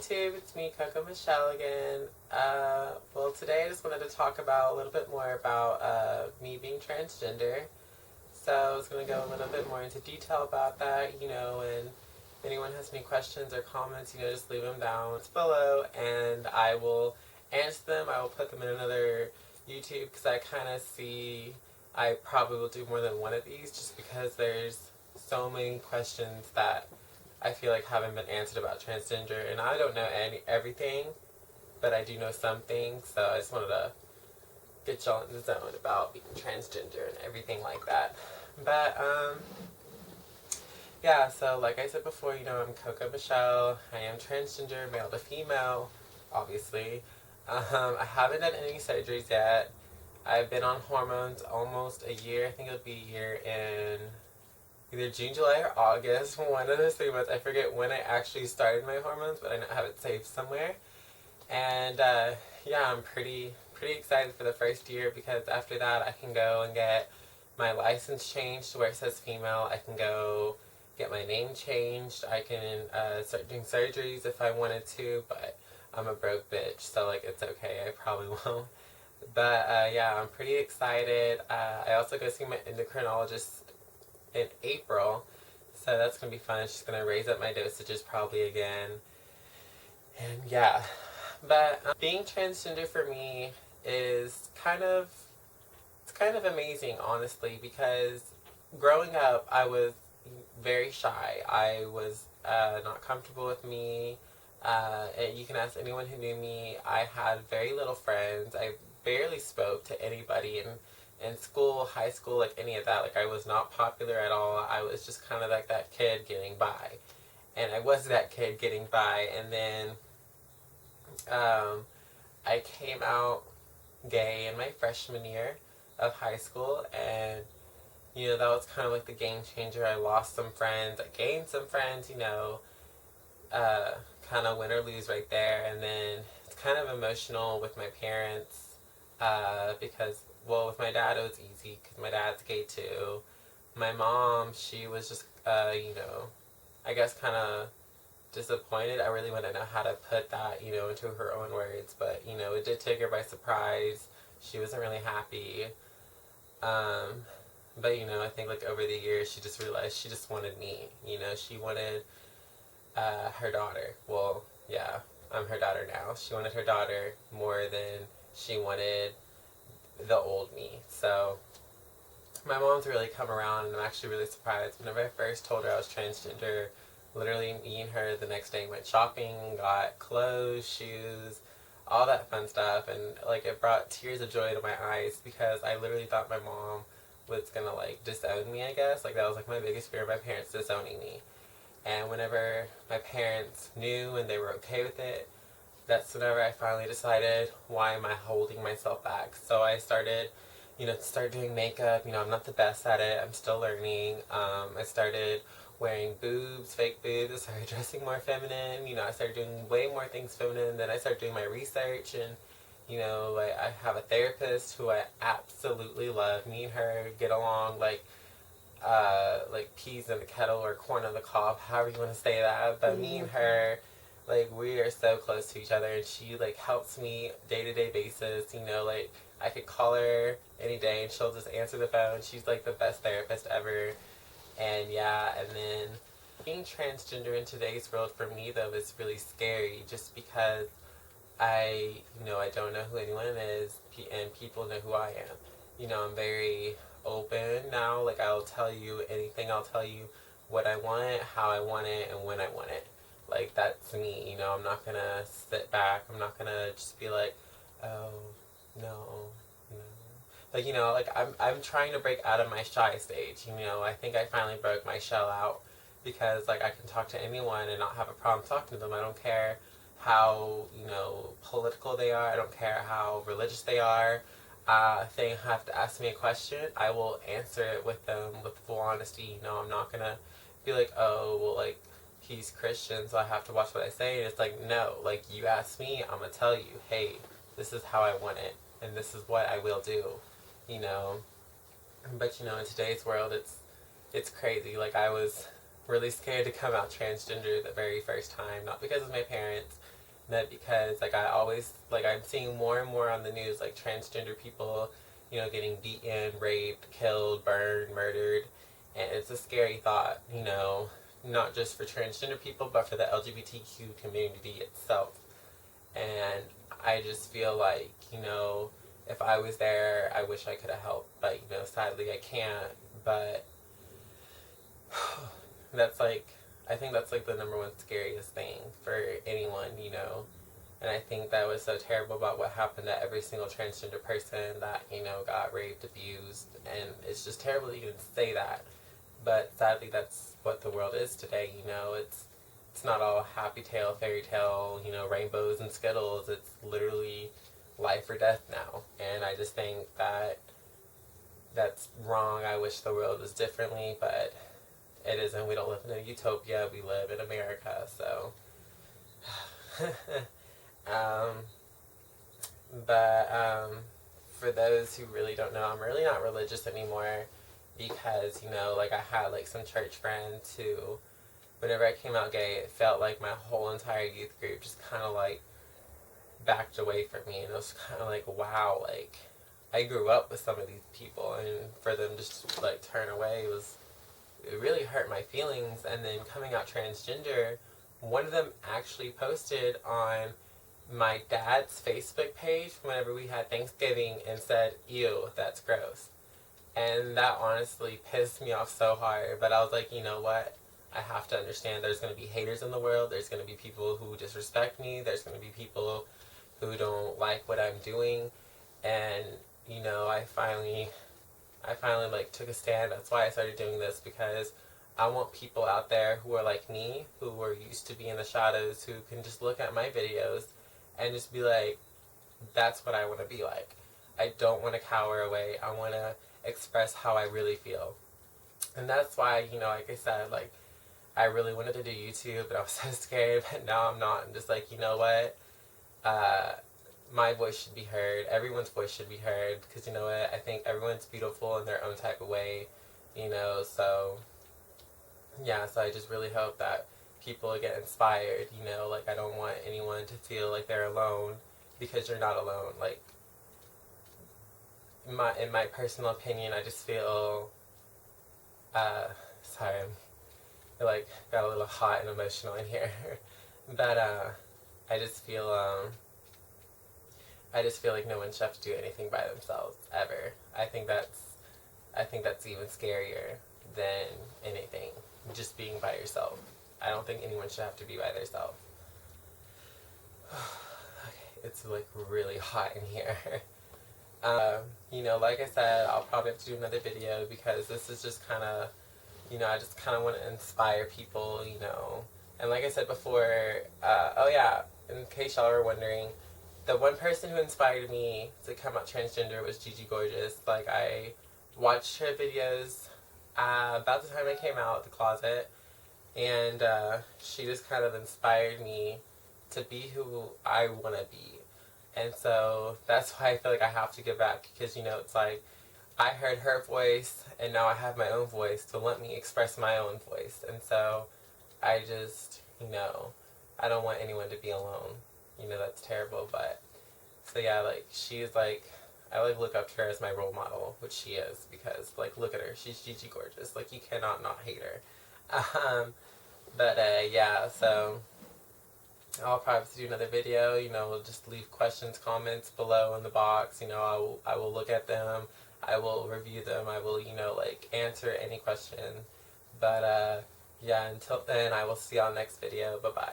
YouTube, it's me, Coco Michelle again. Well, today I just wanted to talk about a little bit more about me being transgender. So I was going to go a little bit more into detail about that, and if anyone has any questions or comments, just leave them down below and I will answer them. I will put them in another YouTube because I kind of see I probably will do more than one of these just because there's so many questions that I feel like haven't been answered about transgender, and I don't know everything, but I do know some things. So I just wanted to get y'all in the zone about being transgender and everything like that. But yeah. So like I said before, I'm Coco Michelle. I am transgender, male to female, obviously. I haven't done any surgeries yet. I've been on hormones almost a year. I think it'll be a year in either June, July, or August. One of those 3 months. I forget when I actually started my hormones, but I know I have it saved somewhere. And yeah, I'm pretty excited for the first year because after that I can go and get my license changed to where it says female. I can go get my name changed. I can start doing surgeries if I wanted to, but I'm a broke bitch, so like it's okay. I probably won't. But yeah, I'm pretty excited. I also go see my endocrinologist in April, so that's gonna be fun. She's gonna raise up my dosages probably again, and yeah. But being transgender for me is kind of amazing, honestly, because growing up I was very shy. I was not comfortable with me. And you can ask anyone who knew me. I had very little friends. I barely spoke to anybody in school, high school, like any of that. Like I was not popular at all. I was just kind of like that kid getting by. And I was that kid getting by. And then I came out gay in my freshman year of high school, and that was kind of like the game changer. I lost some friends, I gained some friends, uh, kind of win or lose right there. And then it's kind of emotional with my parents because, well, with my dad it was easy because my dad's gay too. My mom, she was just, I guess kind of disappointed. I really want to know how to put that, into her own words, but, it did take her by surprise. She wasn't really happy. Um, but, I think like over the years, she just realized she just wanted me. She wanted her daughter. Well, yeah, I'm her daughter now. She wanted her daughter more than she wanted the old me. So my mom's really come around, and I'm actually really surprised. Whenever I first told her I was transgender, literally me and her the next day went shopping, got clothes, shoes, all that fun stuff, and like it brought tears of joy to my eyes because I literally thought my mom was gonna like disown me, I guess. Like that was like my biggest fear, my parents disowning me. And whenever my parents knew and they were okay with it, that's whenever I finally decided, why am I holding myself back? So I started, start doing makeup. I'm not the best at it. I'm still learning. I started wearing boobs, fake boobs. I started dressing more feminine. I started doing way more things feminine. Then I started doing my research, and like I have a therapist who I absolutely love. Me and her get along like peas in the kettle or corn on the cob, however you want to say that. But me and her, like we are so close to each other, and she like helps me day to day basis. Like I could call her any day and she'll just answer the phone. She's like the best therapist ever. And yeah, and then being transgender in today's world for me though is really scary just because I don't know who anyone is, and people know who I am. I'm very open now. Like I'll tell you anything. I'll tell you what I want, how I want it, and when I want it. Like that's me. I'm not gonna sit back. I'm not gonna just be like, oh no, no. Like like I'm trying to break out of my shy stage. I think I finally broke my shell out because like I can talk to anyone and not have a problem talking to them. I don't care how political they are. I don't care how religious they are. If they have to ask me a question, I will answer it with them with full honesty. I'm not gonna be like, oh, well, like he's Christian, so I have to watch what I say. And it's like, no, like you ask me, I'm gonna tell you, hey, this is how I want it, and this is what I will do. You know, but in today's world, it's crazy. Like I was really scared to come out transgender the very first time, not because of my parents, that because like I'm seeing more and more on the news like transgender people, getting beaten, raped, killed, burned, murdered, and it's a scary thought, not just for transgender people but for the LGBTQ community itself. And I just feel like, if I was there, I wish I could have helped, but sadly I can't. But that's like, I think that's like the number one scariest thing for anyone, And I think that was so terrible about what happened to every single transgender person that, got raped, abused, and it's just terrible to even say that. But sadly, that's what the world is today, It's not all happy tale, fairy tale, rainbows and skittles. It's literally life or death now. And I just think that that's wrong. I wish the world was differently, but it isn't. We don't live in a utopia. We live in America, so. um, but for those who really don't know, I'm really not religious anymore because, like I had like some church friends who, whenever I came out gay, it felt like my whole entire youth group just kind of like backed away from me. And it was kind of like, wow, like I grew up with some of these people, and for them just to like turn away it really hurt my feelings. And then coming out transgender, one of them actually posted on my dad's Facebook page whenever we had Thanksgiving and said, "Ew, that's gross." And that honestly pissed me off so hard. But I was like, you know what? I have to understand there's going to be haters in the world. There's going to be people who disrespect me. There's going to be people who don't like what I'm doing. And, I finally like took a stand. That's why I started doing this, because I want people out there who are like me, who are used to being in the shadows, who can just look at my videos and just be like, that's what I want to be like. I don't want to cower away. I want to express how I really feel. And that's why, like I said, like, I really wanted to do YouTube, but I was so scared, but now I'm not. I'm just like, you know what? My voice should be heard. Everyone's voice should be heard, because you know what? I think everyone's beautiful in their own type of way, so, yeah, so I just really hope that people get inspired, like I don't want anyone to feel like they're alone, because you're not alone. Like, in my personal opinion, I just feel, sorry, I like got a little hot and emotional in here, but I just feel like no one should have to do anything by themselves ever. I think that's even scarier than anything, just being by yourself. I don't think anyone should have to be by themselves. Okay, it's like really hot in here. Like I said, I'll probably have to do another video, because this is just kind of, I just kind of want to inspire people, And like I said before, oh yeah, in case y'all are wondering, the one person who inspired me to come out transgender was Gigi Gorgeous. Like, I watched her videos about the time I came out of the closet, and she just kind of inspired me to be who I want to be. And so that's why I feel like I have to give back, because, it's like, I heard her voice, and now I have my own voice, so let me express my own voice. And so I just, I don't want anyone to be alone. That's terrible, but, so yeah, like, she's like, I like look up to her as my role model, which she is, because, like, look at her, she's Gigi Gorgeous, like, you cannot not hate her. But, yeah, so I'll probably have to do another video, we'll just leave questions, comments below in the box, I will look at them, I will review them, I will, like, answer any question. But, yeah, until then, I will see y'all next video. Bye-bye.